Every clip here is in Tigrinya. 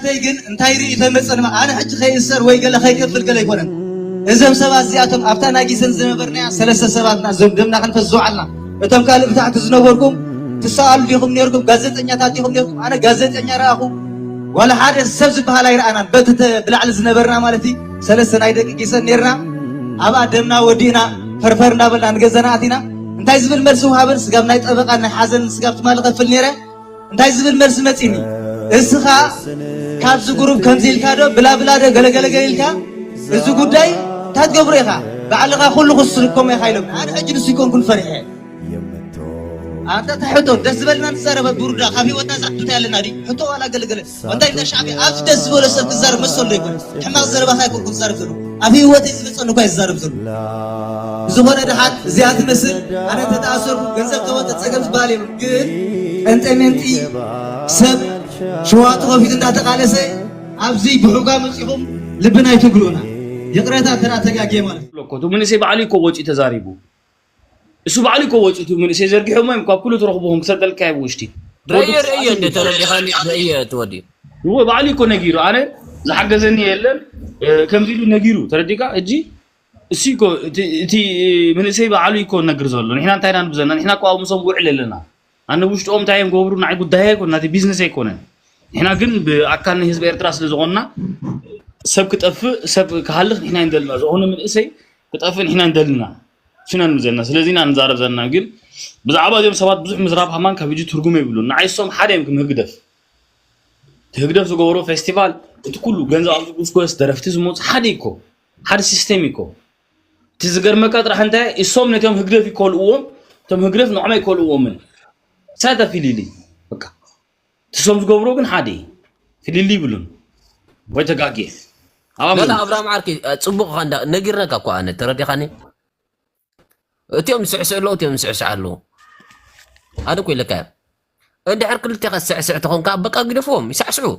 تيجن انتايري يتمصن انا حج خيسر ወይ ገለ خيكفل ገለ ይኮነን እዘም ሰባት እዚአቶም ኣብታና ጊሰን ዝነበርና ሰለስተ ሰባትና ዞም ደምና ክንፈዝዓልና እቶም ካልእ ብታሕቲ ዝነበርኩም ትሰኣሉ ዲኹም ነርኩም ጋዜጠኛታት ዲኹም ነርኩም ኣነ ጋዜጠኛ ረኣኹ ወላ ሓደ ሰብ ዝበሃል ኣይረኣናን በቲ ብላዕሊ ዝነበርና ማለት እዩ ሰለስተ ናይ ደቂ ጊሰን ነርና ኣብ ኣደምና ወዲና ፈርፈርና በልና ንገዘና ኣቲና እንታይ ዝብል መልሲ ወሃበን ስጋብ ናይ ጠበቃ ናይ ሓዘን ስጋብ ትማል ከፍል ነረ እንታይ ዝብል መልሲ መፂኒ እስኻ ካብዚ ግሩፕ ከምዚልካ ዶ ብላ ብላ ዶ ገለገለ ገለልካ እዚ ጉዳይ ታትገብሮ ኢኻ ባዕልኻ ኩሉ ክስልኮም ኢኻ ኢሎም ኣነ ሕጂ ንሱ ይኮንኩን ፈሪሐ አንተ ተሕቶ ደስ በልና ንዛረበ ቡርዳ ካብ ህይወትና ዛጥታ ያለና ዲ ሕቶ ዋላ ገለገለ እንታይ ለሻዕቢ ኣብ ደስ በለ ሰብ ክዛረብ መስሎ ይኮን ሕማቅ ዘረባኻ ይኮን ክዛረብ ዘሎ ኣብ ህይወተይ ዝመፀኑ እኮ ይዛረብ ዘሎ ዝኾነ ድሓት እዚኣ ትመስል ኣነ ተተኣሰርኩ ገንዘብ ተወጠ ፀገም ዝበሃል የብሉ ግን እንጠመንጢ ሰብ ሸዋጥ ከፊት እንዳተቃለሰ ኣብዚ ብሑጋ መፅኹም ልብና ይትግሉና የቅረታ ተራ ተጋጌ ማለት ለኮቱ ምን ሰይ ባዓሊ ኮ ወጪ ተዛሪቡ እሱ ባዓሊ ኮ ወጪቱ ምን ሰይ ዘርግሖም ወይ ኩሉ ተረኽቦም ከተጠልካይ ውሽቲ ረየር እየ እንደ ተረዲኻኒ ረየ ተወዲ ወይ ባዓሊ ኮ ነጊሩ ኣነ ዝሓገዘኒ የለን ከምዚሉ ነጊሩ ተረዲካ እጂ እሲኮ እቲ ምን ሰይ ባዓሊ ኮ ነግር ዘሎ ንሕና እንታይና ንብዘና ንሕና ቋው ምሶም ውዕል ኣለና ኣነ ውሽጦም ታይም ገብሩ ናይ ጉዳይ ኣይኮን ናቲ ቢዝነስ ኣይኮነን ንሕና ግን ብኣካል ህዝቢ ኤርትራ ስለ ዝኾንና ሰብ ክጠፍእ ሰብ ክሃልኽ ንሕና እንደልና ዝኾነ መንእሰይ ክጠፍእ ንሕና እንደልና ሽና ንብዘና ስለዚ ኢና ንዛረብ ዘለና ግን ብዛዕባ እዚኦም ሰባት ብዙሕ ምዝራብ ሃማን ካብ እጂ ትርጉም የብሉን ንዓይሶም ሓደ እዮም ክምህግደፍ ትህግደፍ ዝገብሮ ፌስቲቫል እቲ ኩሉ ገንዘብ ኣብዚ ጉፍኮስ ደረፍቲ ዝመፁ ሓደ ኢኮ ሓደ ሲስተም ኢኮ እቲ ዝገርመካ ጥራሕ እንታይ እሶም ነቶም ህግደፍ ይከልእዎም እቶም ህግደፍ ንዖማ ይከልእዎምን ሳታ ፊሊሊ በቃ ትሶም ዝገብሮ ግን ሓደ ፊሊሊ ይብሉን ወይ ተጋጌ ወላ ኣብራም ዓርኪ ፅቡቕ ኸንዳ ነጊርነካ እኮ ኣነ ተረዲኻኒ እትዮም ዝስዕስዕ ኣለዉ እትዮም ዝስዕስዕ ኣለዉ ኣነ ኮ ኢለካ እንድሕር ክልቴኻ ዝስዕስዕ ተኾንካ በቃ ግደፎም ይሳዕስዑ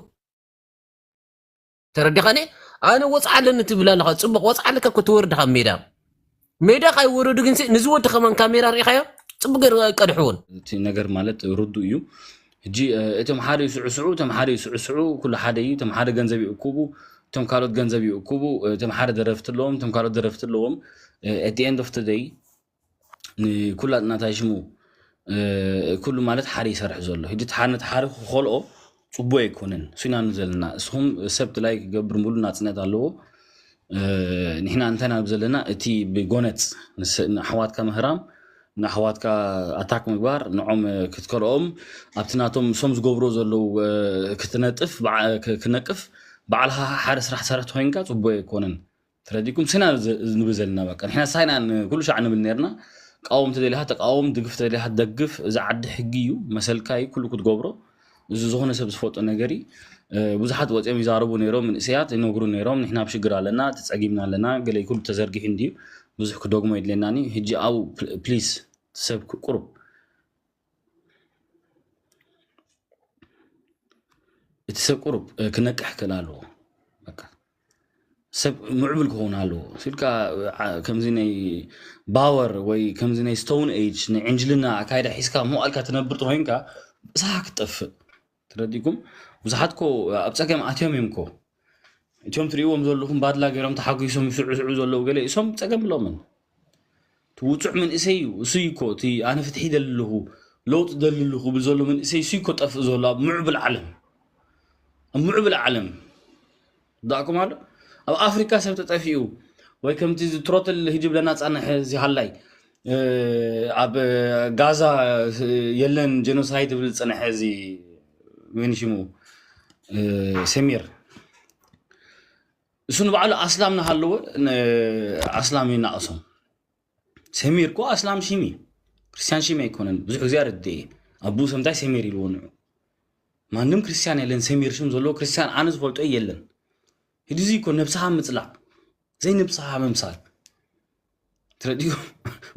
ተረዲኻኒ ኣነ ወፅዓ ኣለኒ ትብል ኣለኻ ፅቡቕ ወፅዓ ኣለካ እኮ ትወርድኻ ሜዳ ሜዳ ካይወረዱ ግን ንዝወዲ ኸማን ካሜራ ሪኢኻዮ ፅቡቅ ቀድሕውን እቲ ነገር ማለት ርዱ እዩ ሕጂ እቶም ሓደ ይስዕስዑ እቶም ሓደ ይስዕስዑ ኩሉ ሓደ እዩ እቶም ሓደ ገንዘብ ይእክቡ እቶም ካልኦት ገንዘብ ይእክቡ እቶም ሓደ ደረፍቲ ኣለዎም እቶም ካልኦት ደረፍቲ ኣለዎም at the end of the day ንኩላትና ታይሽሙ ኩሉ ማለት ሓደ ይሰርሕ ዘሎ ሕጂ ተሓነት ሓደ ክኸልኦ ፅቡቅ ኣይኮነን እሱና ዘለና እስኹም ሰብቲ ላይ ክገብር ሙሉ ናፅነት ኣለዎ ንሕና እንተና ዘለና እቲ ብጎነፅ ንኣሕዋትካ ምህራም ንኣሕዋትካ ኣታክ ምግባር ንዖም ክትከልኦም ኣብቲ ናቶም ሶም ዝገብሮ ዘለው ክትነጥፍ ክነቅፍ ባዕልኻ ሓደ ስራሕ ሰረት ኮይንካ ፅቡቅ ኣይኮነን ትረዲኩም ስና ንብል ዘለና በቃ ንሕና ሳይና ኩሉ ሻዕ ንብል ነርና ቃወም ተደሊኻ ተቃወም ድግፍ ተደሊኻ ትደግፍ እዚ ዓዲ ሕጊ እዩ መሰልካ እዩ ኩሉ ክትገብሮ እዚ ዝኾነ ሰብ ዝፈልጦ ነገር ብዙሓት ወፂኦም ይዛረቡ ነይሮም መንእሰያት ይነግሩ ነይሮም ንሕና ብሽግር ኣለና ተፀጊምና ኣለና ገለ ኩሉ ተዘርጊሑ እንድዩ ብዙሕ ክደግሞ የድልየናኒ ሕጂ ኣብ ፕሊዝ ሰብ ቁርብ እቲ ሰብ ቁርብ ክነቅሕ ክእል ኣለዎ በቃ ሰብ ምዕብል ክኸውን ኣለዎ ሲልካ ከምዚ ናይ ባወር ወይ ከምዚ ናይ ስቶን ኤጅ ናይ ዕንጅልና ኣካይዳ ሒዝካ መዋእልካ ትነብር ኮይንካ እሳኻ ክትጠፍእ ትረዲኩም ብዙሓት ኮ ኣብ ፀገም ኣትዮም እዮም ኮ እቶም ትሪእዎም ዘለኹም ባድላ ገይሮም ተሓጒሶም ይስዕስዑ ዘለዉ ገለ እሶም ፀገም ኣለዎምን ትውፅዕ መንእሰይ እዩ እሱ ይኮ እቲ ኣነ ፍትሒ ደልልኹ ለውጥ ደልልኹ ብል ዘሎ መንእሰይ እሱ ይኮ ጠፍእ ዘሎ ኣብ ምዕብል ዓለም ዳእኩም ኣሎ ኣብ ኣፍሪካ ሰብ ተጠፊኡ ወይ ከምቲ ትሮትል ሂጅብ ለና ፃንሕ እዚ ሃላይ ኣብ ጋዛ የለን ጀኖሳይድ ብል ፀንሐ እዚ ምን ሽሙ ሰሚር እሱ ንባዕሉ ኣስላም ናሃለዎ ኣስላም ይናቕሶም ሰሚር ኮ ኣስላም ሽሚ ክርስቲያን ሽሚ ኣይኮነን ብዙሕ ግዜ ኣረድየ ኣቡ ሰምታይ ሰሚር ኢልዎ ንዑ ማንም ክርስቲያን የለን ሰሚር ሽም ዘለዎ ክርስቲያን ኣነ ዝፈልጦ የለን ሕዚ ኮ ነብስኻ ምፅላዕ ዘይ ነብስኻ መምሳል ትረዲዩ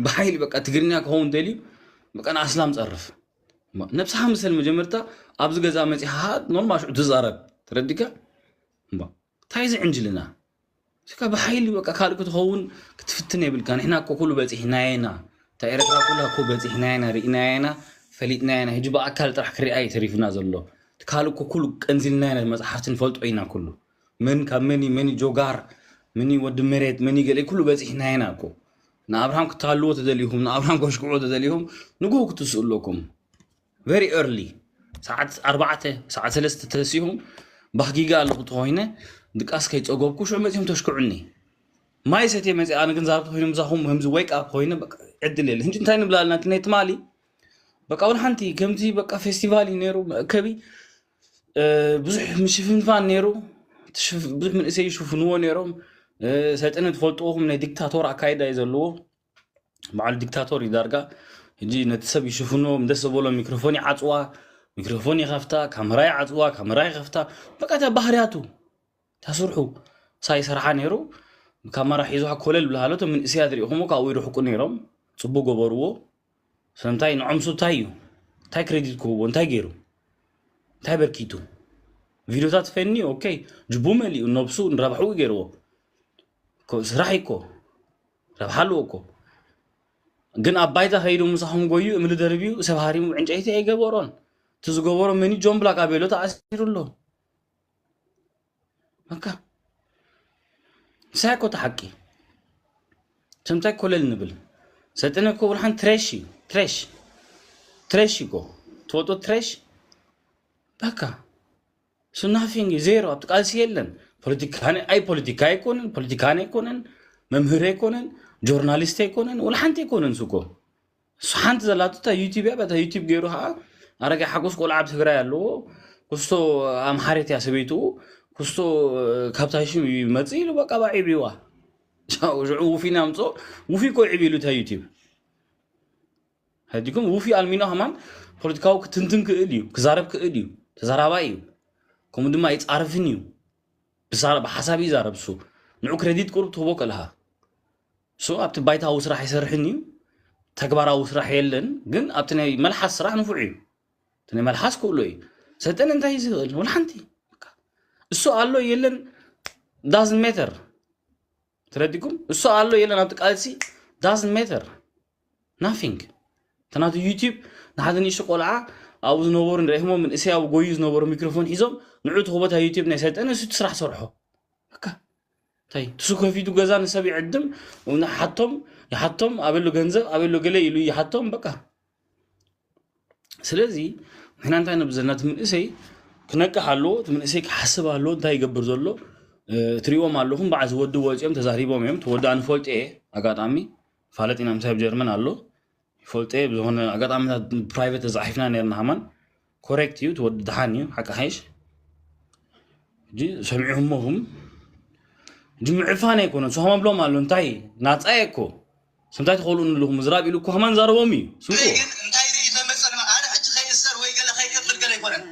ብሓይሊ በቃ ትግርኛ ክኸውን ደልዩ በቃ ንኣስላም ፀርፍ ነብስኻ ምሰል መጀመርታ ኣብዚ ገዛ መፂኻ ኖርማል ሽዑ ትዛረብ ትረዲካ እንታይ ዝዕንጅልና ስካ ብሓይሊ በቃ ካልእ ክትኸውን ክትፍትን የብልካ ንሕና እኮ ኩሉ በፂሕናየና እታ ኤረትራ ኩላ እኮ በፂሕናየና ርኢናየና ፈሊጥናየና ሕጂ ብኣካል ጥራሕ ክሪኣ እዩ ተሪፍና ዘሎ ካልኩ ኩሉ ቀንዚልና ና መጽሐፍትን ፈልጦይና ኩሉ ምን ካብ መኒ ጆጋር መኒ ወድ መሬት መኒ ገለ ኩሉ በጽሕና ይናኮ ንአብርሃም ክታልዎ ተደሊሁም ንአብርሃም ኮሽክዖ ተደሊሁም ንጉ ክትስእለኩም very early ሰዓት 4 ሰዓት 3 ተሲሁም ባህጊጋ አልኩት ሆይነ ድቃስ ከይጸጎብኩ ሹ መጽም ተሽክዑኒ ማይ ሰቴ መጽ አነ ግን ዛርኩ ሆይንም ዛሁም ህምዝ wake up ሆይነ በቃ ዕድልል እንጂ እንታይ ንብላልና ትኔት ማሊ በቃ ወን ሓንቲ ከምቲ በቃ ፌስቲቫል ይነሩ ከቢ ብዙሕ ምሽፍንፋን ነሩ ብዙሕ ምን እሰይ ይሽፍንዎ ነሮም ሰይጣን ትፈልጥዎም ናይ ዲክታቶር አካይዳ ይዘልዎ ማዓል ዲክታቶር ይዳርጋ እንጂ ነተሰብ ይሽፍንዎ እንደስ በሎ ሚክሮፎን ይዓጽዋ ሚክሮፎን ይኸፍታ ካሜራ ይዓጽዋ ካሜራ ይኸፍታ በቃ ተባህሪያቱ ተሰርሑ ሳይ ሰርሓ ነሩ ካሜራ ሒዙ ኮለል ብላሃለቶ ምን እሰይ አድሪኹሞ ካው ይርሕቁ ነሮም ጽቡ ጎበርዎ ሰምታይ ንዓምሱ ታዩ ታይ ክሬዲት ኮቦ እንታይ ገይሩ እንታይ በርኪቱ ቪዲዮታት ፈኒ ኦኬ ጅቡ መሊኡ ነብሱ ንረብሑ ገይርዎ ስራሕይኮ ረብሓልዎኮ ግን አባይታ ኸይዱ ምሳኹም ጎዩ እምሊ ደርቢዩ ሰብሃሪሙ ዕንጨይቲ ኣይገበሮን ትዝገበሮ መኒ ጆን ብላክ አቤሎ ተኣሲሩሎ በቃ ሳይኮ ተሓቂ ሰምታይ ኮለል ንብል ሰጠነኮ ብርሃን ትሬሽ ይኮ ትወጦ ትሬሽ በቃ so nothing zero ቃልሲ የለን ፖለቲካ አይኮነን መምህር አይኮነን ጆርናሊስት አይኮነን ወላ ሓንቲ አይኮነን ሱቆ ሓንቲ ዘላቱታ ዩቲዩብ ያበታ ዩቲዩብ ገይሩ ها አረጋ ሓጎስ ቆልዓ ኣብ ትግራይ ኣለዎ ኩስቶ ኣምሓሪት ያሰበይቱ ኩስቶ ካብታሽም ይመጽኢሉ በቃ ባዒቢዋ ቻው ውፊና ምጾ ውፊ ኮ ይዒቢሉ ታ ዩቲዩብ هديكم وفي المينا همان ፖለቲካው ክትንትን ክእል እዩ ክዛረብ ክእል እዩ ተዛራባይ እዩ ከም ድማ ይጻርፍን እዩ ብዛረብ ሓሳብ ይዛረብሱ ንዑ ክሬዲት ቁርብ ትቦ ከለሃ ሶ ኣብቲ ባይታው ስራሕ ይሰርሕን እዩ ተግባራው ስራሕ የለን ግን ኣብቲ ናይ መልሓስ ስራሕ ንፉዕ እዩ እቲ ናይ መልሓስ ክእሎ እዩ ሰጠን እንታይ ይዝእል ወላ ሓንቲ እሱ ኣሎ የለን doesn't matter ትረዲኩም እሱ ኣሎ የለን ኣብቲ ቃልሲ doesn't matter nothing ተናቱ ዩቲዩብ ንሓደን ይሽ ቆልዓ ኣብ ዝነበሩ ንረይሞ ምን እሰይ ኣብ ጎዩ ዝነበሩ ሚክሮፎን ሒዞም ንዑ ተኸቦታ ዩቲዩብ ናይ ሰይጣን እሱ ስራሕ ሰርሖ በቃ ታይ ትሱ ከፊቱ ገዛ ንሰብ ይዕድም ይሓቶም ኣበሎ ገንዘብ ኣበሎ ገለ ኢሉ ይሓቶም በቃ ስለዚ ንሕና እንታይ ነብዘልና ምን እሰይ ክነቅሕ ኣለዎ ምን እሰይ ክሓስብ ኣለዎ እንታይ ይገብር ዘሎ ትሪኦም ኣለኹም በዓ ዝወዱ ወፂኦም ተዛሪቦም እዮም ተወዱ አንፈልጥ ኣጋጣሚ ፋለጢና ምሳብ ጀርመን ኣሎ ፈልጤ ብዝሆነ አጋጣሚታት ፕራይቬት ዘዓይፍና ነርና ሃማን ኮሬክት ዩ ተወድ ደሃን ዩ ሓቂ ሓይሽ ጂ ሰሚዑሁም ጂ ምዕፋነ ይኮነ ሰሆም ብሎም አሉ እንታይ ናጻየኮ ስንታይ ተኸሉ እንልሁም ዝራብ ኢሉ እኮ ሃማን ዛረቦም እዩ ስንቆ እንታይ ተመጸነ አነ ሕጂ ኸይሰር ወይ ገለ ኸይከፍል ገለ ይኮነን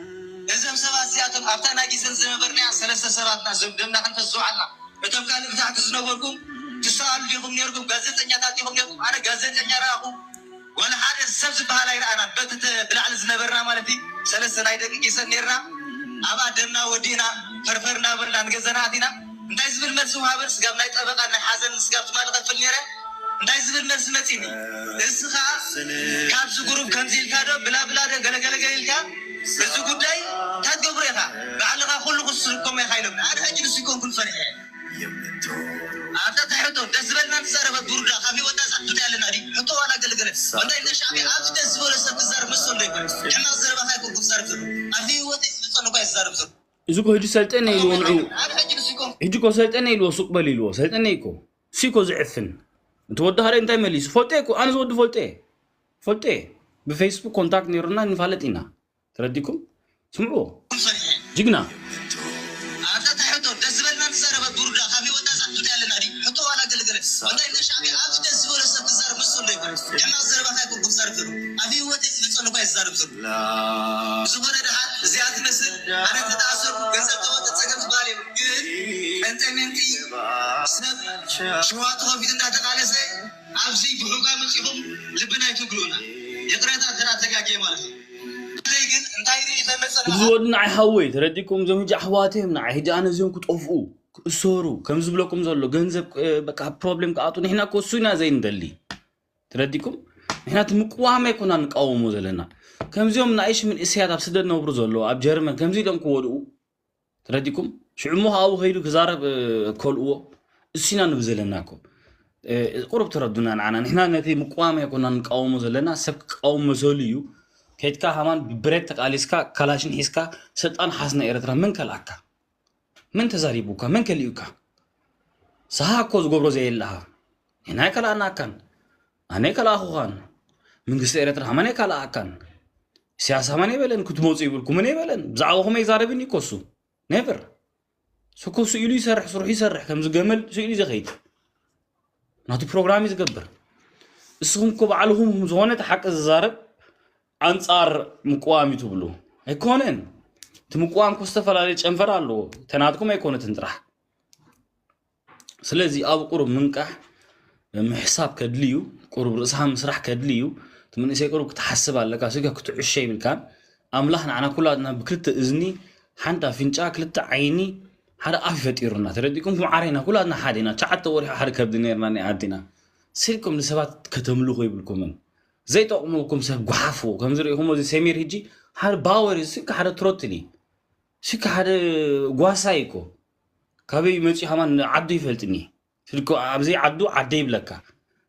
እዘም ሰባት እዚኣቶም ኣብታ ናጊዘን ዝነበርና ሰለስተ ሰባትና ደምና ክንተ ዝውዓልና እቶም ካልእ ብታሕቲ ዝነበርኩም ትሰኣሉ ዲኹም ነርኩም ጋዜጠኛታት ዲኹም ነርኩም ኣነ ጋዜጠኛ ረኣኹ ولا حاجه السبز بهالاي رانا بتت بلعل زنبرنا مالتي ثلاثه ناي دقيقه يسنيرنا ابا دمنا ودينا فرفرنا برنا نغزناتينا انتي زبل مرس وهابرس قبنا يطبقنا حزن سقفت مال قفل نيره انتي زبل مرس متيني اسخا كابز جروب كنزيل كادو بلا بلا غلغل غليلكا بزو غداي تاغبريتا بعلقا كل قصكم يخايلم انا اجل سيكون كل فرح أنت تحطه دزبلنا نزارب بوردا خفي وتزعت تعلن عليه حطه على قلقله وده إذا شعبي عاد دزبل الزار مسؤول ليه إحنا الزربة هاي كوكب زارب أفي وده يصلوا كويس زارب إذا كو هجي سلطنة يلو نعو هجي كو سلطنة يلو سوق باليلو سلطنة يكو سيكو زعفن تودها هاي انتي مليس فولتيكو أنا زود فولتي بفيسبوك كونتاكت نيرنا نفعلتينا ترديكم سمعوا جينا أنت تحطه دزبلنا نزارب بوردا خفي وتزعت تعلن عليه حطه على قلقله وده إذا شعبي عاد دزبل الزار مسؤول ليه إحنا الزربة هاي كوكب زارب أفي وده يصلوا كويس زارب زبونة ده زيادة نسل أنا تتأثر جزء توات تسقط بالي جد أنت منتي سب شوات هو في دنيا تقالسة أبزي بحوجة مسيهم لبنا يتقولنا يقرأ ترى تجاكي ماله لكن انتايري إذا مثلا زودنا عهوي ترديكم زوج أحواتهم نعهد أنا زيهم كنت أفقو الصورو كم زبلكم زلوا جنزب بقى بروبلم كأتون هنا كوسونا زين دلي ترديكم هنا تمقوامه كنا نقاومو زلنا ከምዚኦም ናይሽ ምን እስያት ኣብ ስደት ነብሩ ዘሎ ኣብ ጀርመን ከምዚ ኢሎም ክወድኡ ትረዲኩም ሽዑሞ ኣብኡ ኸይዱ ክዛረብ ከልእዎ እሱና ንብዘለናኮ ቁርብ ትረዱና ንዓና ንሕና ነቲ ምቋም ኣይኮና ንቃወሞ ዘለና ሰብ ክቃወሞ መሰሉ እዩ ከይትካ ሃማን ብብሬት ተቃሊስካ ካላሽን ሒዝካ ስልጣን ሓስና ኤርትራ ምን ከልኣካ ምን ተዛሪቡካ ምን ከልዩካ ሰሃ እኮ ዝገብሮ ዘየለሃ ንሕና ኣይከልኣናካን ኣነ ኣይከልኣኹኻን መንግስቲ ኤርትራ ሃማን ኣይከልኣካን سياسة ما نبلن كنت موصي يقولكم ما نبلن بزعوهم يزاربني كوسو نيفر سو كوسو يلو يسرح صروح يسرح كم زجمل سو يلو زخيت ناتو برنامج يتقبر اسهم كوب علىهم زونة حق الزارب أنصار مقوام يتبلو هيكونن تمقوام كوستفر على جنفر على تنادكم هيكون تنطرح سلازي أبو قرب منكح محساب كدليو قرب رأسهم مسرح كدليو من يسيقولوا كتحسب على كاسيكا كتعيش شيء بالكان أملاحنا أنا كلنا بكلت إذني حنتا فينشا كلت عيني هذا أفيد إيرنا ترديكم في معارينا كلنا حدينا شعت توري حركة بدنيا رماني عدينا سيركم لسبات كتملوا غيب الكومن زي تقومكم سب جحفو كم زري هم زي سمير هجي هذا باور سيك هذا تروتلي سيك هذا جواسايكو كابي ماشي همان عدو يفلتني سيركو أبزي عدو عدي بلكا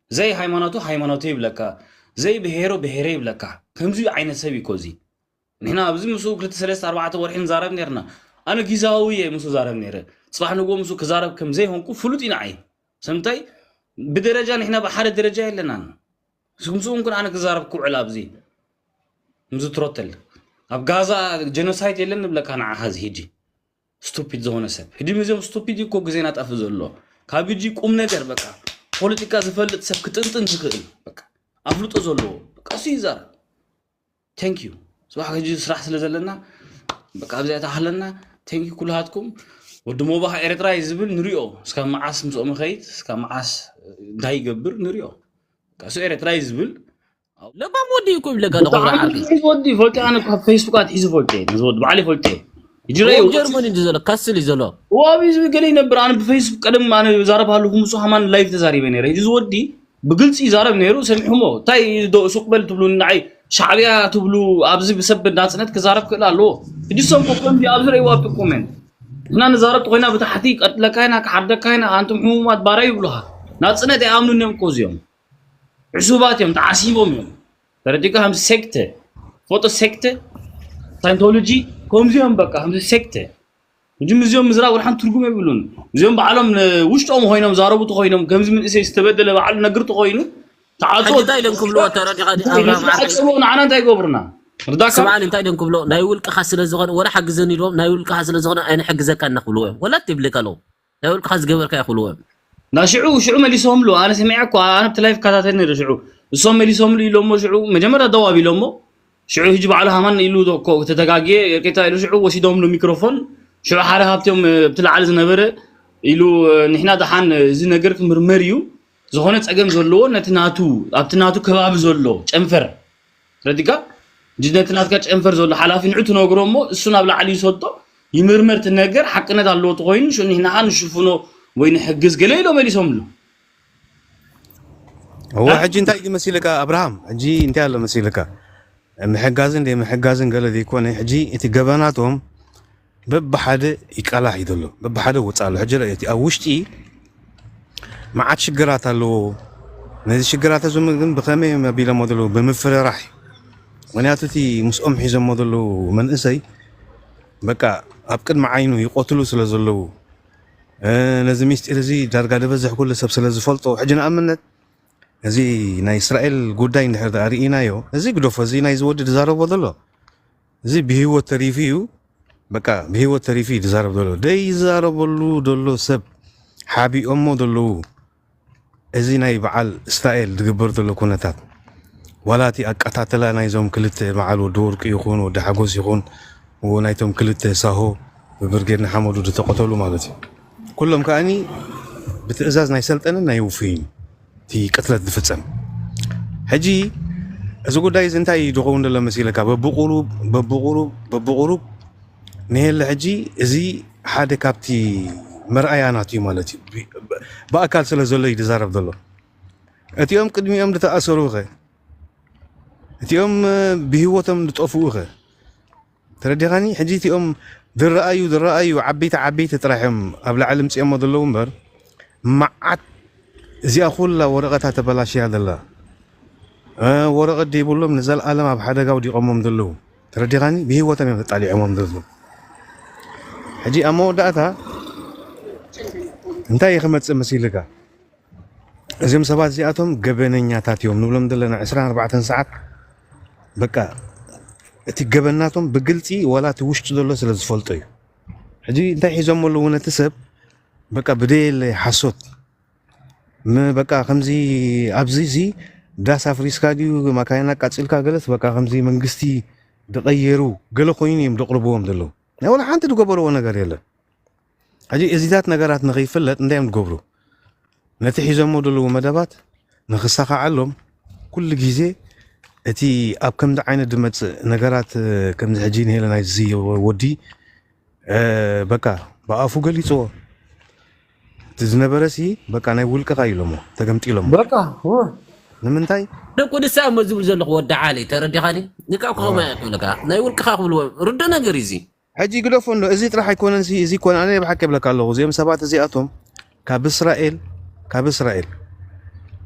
زي هايماناتو بلكا زي بهيرو بلكا كمزي عين سبي كوزي نحنا أبزي مسوق لتسلسل 4 ورحين زارب نيرنا أنا جيزاوية مسو زارب نيره صباح نقول مسو كزارب كم زي هونكو فلوت إنعي سمتاي بدرجة نحنا بحال درجة لنا مسو ممكن أنا كزارب كوع أبزي مسو تروتل أب غازا جينوسايد يلن بلكا أنا عهز هيجي ستوبيد زهون سب هدي مزيوم ستوبيد يكو جزينات أفزولو كابيجي قوم نجر بكا بوليتيكا زفلت سب كتنتن تخيل بكا أفلوت أزولو بكاسو يزار thank you صباح كجي سرح سلزلنا بكا أبزي أتحلنا thank you كلهاتكم ودمو بها إريترا يزبل نريو سكا معاس مسؤول مخيط سكا معاس داي قبر نريو كاسو إريترا يزبل لا ما مودي يكون لك هذا قبر عارف ودي فولتي أنا فيسبوك هتحيز فولتي نزود بعلي فولتي يجي رأيو جرماني دزلا كسل يزلا وابيز بقولي نبر أنا بفيسبوك قدم أنا زارب هالوكم سو همان لايف تزاري بيني ريجي زودي بقلت يزارب نيرو سمعهمو تاي دو سوق بل تبلو نعي شعبيا تبلو أبزي بسبب الناس نت كزارب كلا لو يجي سوم كوكم دي أبزر يواب تكومن هنا نزارب تقولنا بتحتيك أتلكاينا كحد كاينا أنتم حمومات باراي بلوها ناس نت يأمنوا نيم كوزيوم عصوبات يوم تعصيبهم يوم ترى هم سكتة فوتو سكتة ساينتولوجي كومزيوم بقى هم سكتة يجي مزيوم مزرعة ورحن ترجمة يقولون مزيوم بعلم وش تقوم هاينهم زاربوا تقوينهم كم زمن إسي استبدل بعلم نقر تقوينه تعالوا حتى تايلن كبلو ترى قاعد أقسمون عنا تاي قبرنا سمعني تايلن كبلو نايول كحسل الزغن ولا حق زني لهم نايول كحسل الزغن أنا حق زكان نخلوهم ولا تبلك له نايول كحس قبر كي يخلوهم لا شعو ملي سوملو أنا سمعك وأنا بتلاقي في كاتاتين رشعو الصوم ملي سوملو يلومو شعو مجمرة دوابي لومو شعو يجيب على همان يلو دو تتقاقي كيتا يلو شعو وسيدهم له ميكروفون شو حالة هابتهم بتلع على زنبرة يلو نحنا دحان زي نجرك مرمريو زهونة أجمع زلوا نتناتو أبتناتو كباب زلوا أنفر رديكا جدنا تناتك أنفر زلوا حلافين عتنا وقرمو السنة بلا علي صوته يمرمر تنجر حقنا دالو تقوين شو نحنا نشوفونه وين حجز قليل وما يسمله هو حجي انت يجي مسيلك ابراهام حجي انت على مسيلك محجازن قال ذي كون حجي انت جبناتهم ببحد يقلا يدلو ببحد وصالو حجي رأيتي اوشتي ما عاد شجرات له نزي شجرات زمن بخمي ما بيلا مودلو بمفرح ونياتتي مسؤم حزم مودلو من اسي بقى ابقد معاينو يقتلوا سلازلو لازم يستير زي دارقا دبزح كل سب سلازفلطو حجنا امنت زي نا اسرائيل غداي نحر ارينا يو زي غدوف زي نا يزود دزارو بدلو زي بهيو تريفيو بقى بهيو تريفي دزارو بدلو داي زارو بلو دلو سب حابي امو دلو ازي ناي بعل اسرائيل دغبر دلو كونتات ولاتي اقاتاتلا نايزوم كلت معلو دورق يكون ودحغوس يكون ونايتهم كلت ساهو ببرغير حمودو تقتلوا مالتي كلهم كاني بتأزاز ناي سلطنه ناي وفين تي قتلت دفصم حجي ازو غداي زنتاي دغون دله مسيلك ببقروب نهل حجي ازي حاده كابتي مرأياناتي مالتي بأكال سلازولو يدزارب دلو اتيوم قدميهم دتأثروا غي እቲኦም ብህይወቶም ዝጠፍኡኸ ተረዲኻኒ ሕጂ እቲኦም ዝረአዩ ዓበይቲ ጥራሕዮም ኣብ ላዕሊ ምፅኦሞ ዘለዉ እምበር መዓት እዚኣ ኩላ ወረቐታ ተበላሽያ ዘላ ወረቐት ደይብሎም ንዘለኣለም ኣብ ሓደጋ ወዲቖሞም ዘለዉ ተረዲኻኒ ብህይወቶም እዮም ተጣሊዖሞም ዘለዉ ሕጂ ኣብ መወዳእታ እንታይ ክመፅእ መሲልካ እዚኦም ሰባት እዚኣቶም ገበነኛታት እዮም ንብሎም ዘለና 24 ሰዓት በቃ እቲ ገበናቶም ብግልፂ ወላ እቲ ውሽጡ ዘሎ ስለ ዝፈልጦ እዩ ሕጂ እንታይ ሒዞም ኣለዉ ነቲ ሰብ በቃ ብደል ሓሶት በቃ ከምዚ ኣብዚ እዚ ዳስ ኣፍሪስካ ድዩ ማካይና ቃፂልካ ገለት በቃ ከምዚ መንግስቲ ድቀየሩ ገለ ኮይኑ እዮም ዘቕርብዎም ዘለዉ ናይ ወላ ሓንቲ ዝገበርዎ ነገር የለን ሕጂ እዚታት ነገራት ንኸይፍለጥ እንታይ እዮም ዝገብሩ ነቲ ሒዞሞ ዘለዉ መደባት ንኽሳኻዓሎም ኩሉ ግዜ እቲ ኣብ ከምዚ ዓይነት ዝመፅእ ነገራት ከምዚ ሕጂ ንሄለ ናይ ወዲ በቃ ብኣፉ ገሊፅዎ እቲ ዝነበረሲ በቃ ናይ ውልቅኻ ኢሎሞ ተገምጢሎሞ በቃ ንምንታይ ደቁ ንሳብ መዝብል ዘለኹ ወዲ ዓሊ ተረዲኻኒ ንቃብ ክኸማ ይኽእልካ ናይ ውልቅኻ ክብልዎ ርዶ ነገር እዚ ሕጂ ግደፎ ኣሎ እዚ ጥራሕ ኣይኮነን እዚ ኮነ ኣነ ብሓቂ የብለካ ኣለኹ እዚኦም ሰባት እዚኣቶም ካብ እስራኤል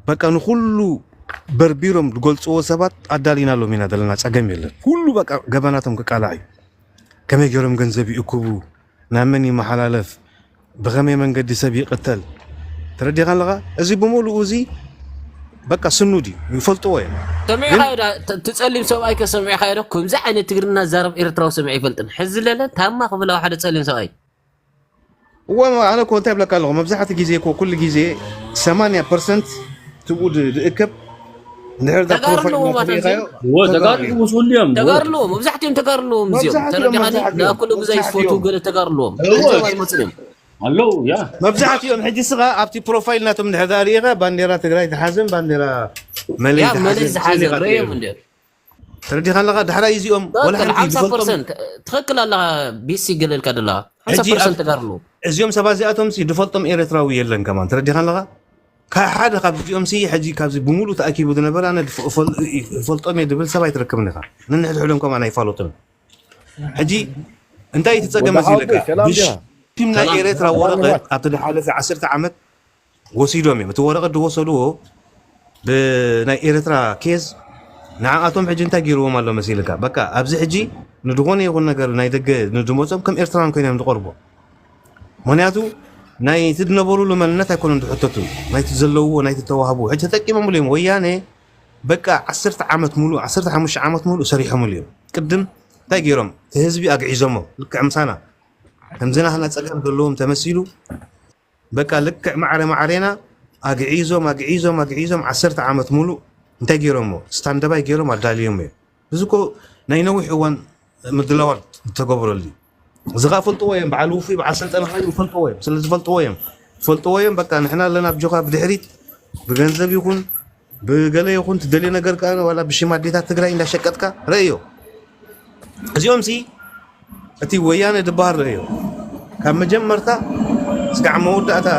በቃ ንኩሉ በርቢሮም ዝገልፅዎ ሰባት ኣዳሊናሎም ኢና ዘለና ፀገም የለን ኩሉ በቃ ገበናቶም ክቃላዕ እዩ ከመይ ገይሮም ገንዘብ ይእክቡ ናብ መን ይመሓላለፍ ብኸመይ መንገዲ ሰብ ይቕተል ተረዲኻ ኣለኻ እዚ ብምሉኡ እዚ በቃ ስኑድ እዩ ይፈልጥዎ እዮም ሰሚዕኻዮ ትፀሊም ሰብኣይ ከሰሚዕኻዮ ዶ ከምዚ ዓይነት ትግርና ዛረብ ኤርትራዊ ሰሚዕ ይፈልጥን ሕዚ ለለ ታማ ክብላዊ ሓደ ፀሊም ሰብኣይ እዋ ኣነ እኮ እንታይ ይብለካ ኣለኹ መብዛሕትኡ ግዜ እኮ ኩሉ ግዜ 80% ትቡድ ዝእከብ ተጋርለዎም መብዛሕትኦም ተጋርለዎም እዚኦም ተረዲኻኒ ንኣኩሉ ግዜ ይስፈቱ ገለ ተጋርለዎም ኣይመፅን ኣለው ያ መብዛሕትኦም ሕጂ ስኻ ኣብቲ ፕሮፋይል ናቶም ድሕር ሪኢኻ ባንዴራ ትግራይ ተሓዘን ባንዴራ መለይ ዝሓዘን ርአዮም እንደ ተረዲኻ ኣለኻ ድሕራይ እዚኦም ወላ 50% ትኽክል ኣለኻ ቢሲ ገለልካ ደላ 50% ተጋርሉ እዚኦም ሰባት እዚኣቶም ድፈልጦም ኤርትራዊ የለን ከማን ተረዲኻ ኣለኻ ካብ ሓደ ካብ እዚኦም ሕጂ ካብዚ ብምሉእ ተኣኪቡ ዝነበረ ኣነ ፈልጦም እየ ድብል ሰብ ኣይትረክብኒ ኢኻ ነንሕድሕዶም ከማን ኣይፋለጡን ሕጂ እንታይ እቲ ፀገም መሲልካ ቲም ናይ ኤርትራ ወረቐት ኣብቲ ዝሓለፈ 10 ዓመት ወሲዶም እዮም እቲ ወረቐት ዝወሰድዎ ብናይ ኤርትራ ኬዝ ንዓኣቶም ሕጂ እንታይ ገይርዎም ኣሎ መሲልካ በቃ ኣብዚ ሕጂ ንድኾነ ይኹን ነገር ናይ ደገ ንድመፆም ከም ኤርትራን ኮይኖም ዝቐርቦ ምክንያቱ ናይቲ ዝነበሩሉ መንነት ኣይኮነን ዝሕተቱ ናይቲ ዘለውዎ ናይቲ ተዋህቡ ሕጂ ተጠቂሞምሉ እዮም ወያነ በቃ 10 ዓመት ሙሉእ 15 ዓመት ሙሉእ ሰሪሖምሉ እዮም ቅድም እንታይ ገይሮም እቲ ህዝቢ ኣግዒዞሞ ልክዕ ምሳና ከምዝና ህና ፀገም ዘለዎም ተመሲሉ በቃ ልክዕ ማዕረና ኣግዒዞም 10 ዓመት ሙሉእ እንታይ ገይሮሞ ስታንደባይ ገይሮም ኣዳልዮም እዮም እዚ እኮ ናይ ነዊሕ እዋን ምድላዋት ተገብረሉ እዚ ኸ ፈልጥዎ እዮም በዓል ውፉይ በዓል ስልጠና ኸይኑ ፈልጥዎ እዮም ስለዝፈልጥዎ እዮም በቃ ንሕና ኣለና ብጆኻ ብድሕሪት ብገንዘብ ይኹን ብገለ ይኹን ትደልዮ ነገር ከ ዋላ ብሽማዴታት ትግራይ እንዳሸቀጥካ ረእዮ እዚኦም እቲ ወያነ ድባሃር ረእዮ ካብ መጀመርታ እስካዕ መወዳእታ